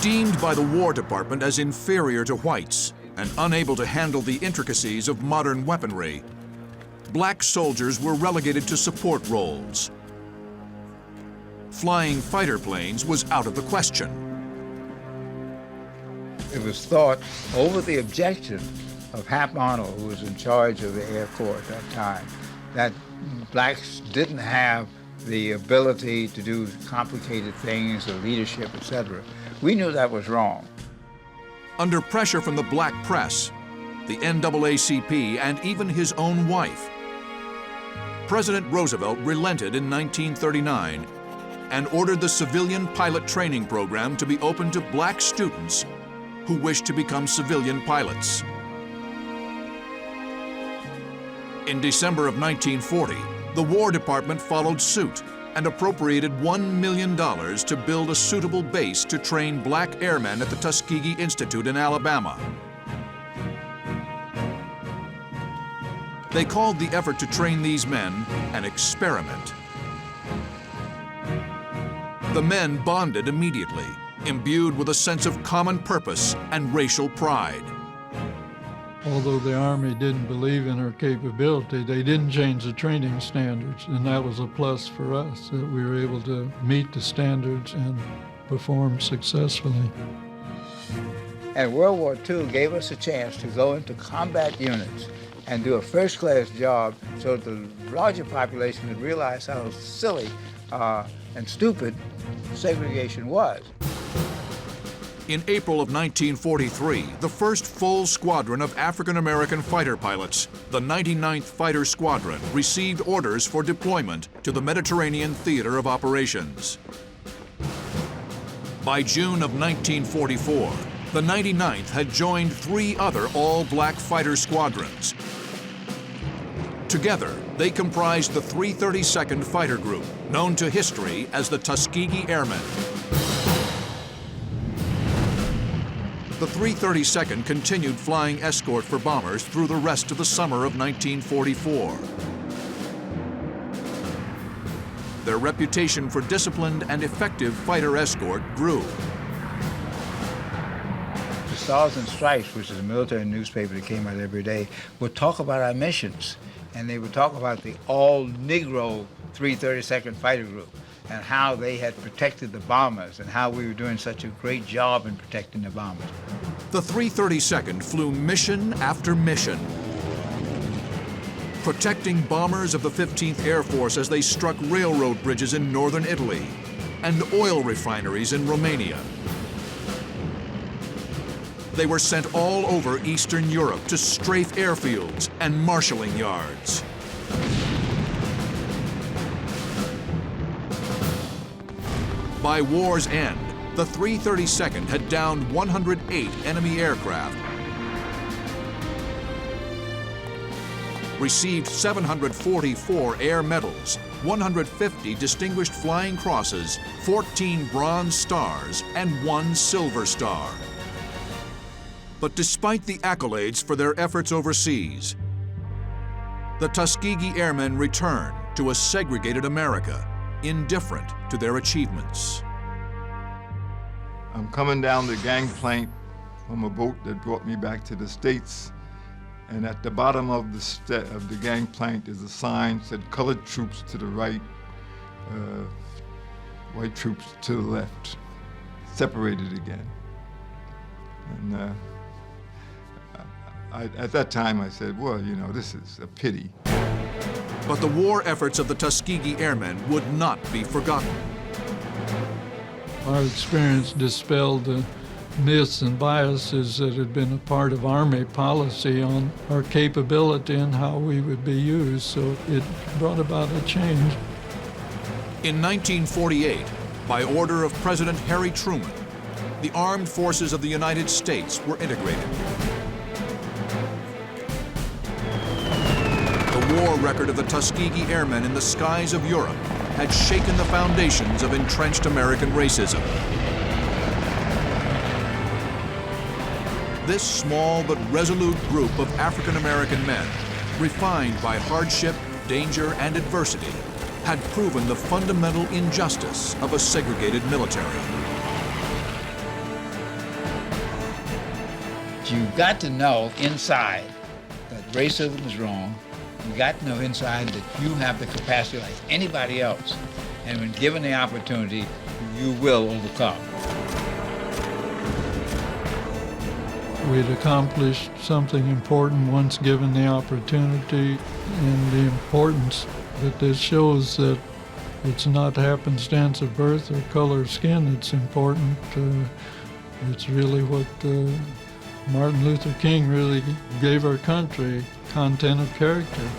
Deemed by the War Department as inferior to whites and unable to handle the intricacies of modern weaponry, black soldiers were relegated to support roles. Flying fighter planes was out of the question. It was thought, over the objection of Hap Arnold, who was in charge of the Air Corps at that time, that blacks didn't have the ability to do complicated things, or leadership, etc. We knew that was wrong. Under pressure from the black press, the NAACP, and even his own wife, President Roosevelt relented in 1939 and ordered the civilian pilot training program to be open to black students who wished to become civilian pilots. In December of 1940, the War Department followed suit and appropriated $1 million to build a suitable base to train black airmen at the Tuskegee Institute in Alabama. They called the effort to train these men an experiment. The men bonded immediately, imbued with a sense of common purpose and racial pride. Although the Army didn't believe in our capability, they didn't change the training standards, and that was a plus for us, that we were able to meet the standards and perform successfully. And World War II gave us a chance to go into combat units and do a first-class job so that the larger population would realize how silly and stupid segregation was. In April of 1943, the first full squadron of African-American fighter pilots, the 99th Fighter Squadron, received orders for deployment to the Mediterranean Theater of Operations. By June of 1944, the 99th had joined 3 other all-black fighter squadrons. Together, they comprised the 332nd Fighter Group, known to history as the Tuskegee Airmen. The 332nd continued flying escort for bombers through the rest of the summer of 1944. Their reputation for disciplined and effective fighter escort grew. The Stars and Stripes, which is a military newspaper that came out every day, would talk about our missions, and they would talk about the all-Negro 332nd Fighter Group and how they had protected the bombers and how we were doing such a great job in protecting the bombers. The 332nd flew mission after mission, protecting bombers of the 15th Air Force as they struck railroad bridges in northern Italy and oil refineries in Romania. They were sent all over Eastern Europe to strafe airfields and marshalling yards. By war's end, the 332nd had downed 108 enemy aircraft, received 744 air medals, 150 distinguished flying crosses, 14 bronze stars, and 1 silver star. But despite the accolades for their efforts overseas, the Tuskegee Airmen returned to a segregated America, indifferent to their achievements. I'm coming down the gangplank from a boat that brought me back to the States, and at the bottom of the gangplank is a sign that said colored troops to the right, white troops to the left, separated again. And at that time I said, well, you know, this is a pity. But the war efforts of the Tuskegee Airmen would not be forgotten. Our experience dispelled the myths and biases that had been a part of Army policy on our capability and how we would be used, so it brought about a change. In 1948, by order of President Harry Truman, the armed forces of the United States were integrated. The war record of the Tuskegee Airmen in the skies of Europe had shaken the foundations of entrenched American racism. This small but resolute group of African-American men, refined by hardship, danger, and adversity, had proven the fundamental injustice of a segregated military. you've got to know inside that racism is wrong. You got to know inside that you have the capacity like anybody else. And when given the opportunity, you will overcome. We'd accomplished something important once given the opportunity, and the importance that this shows that it's not happenstance of birth or color of skin that's important. It's really what Martin Luther King really gave our country, content of character.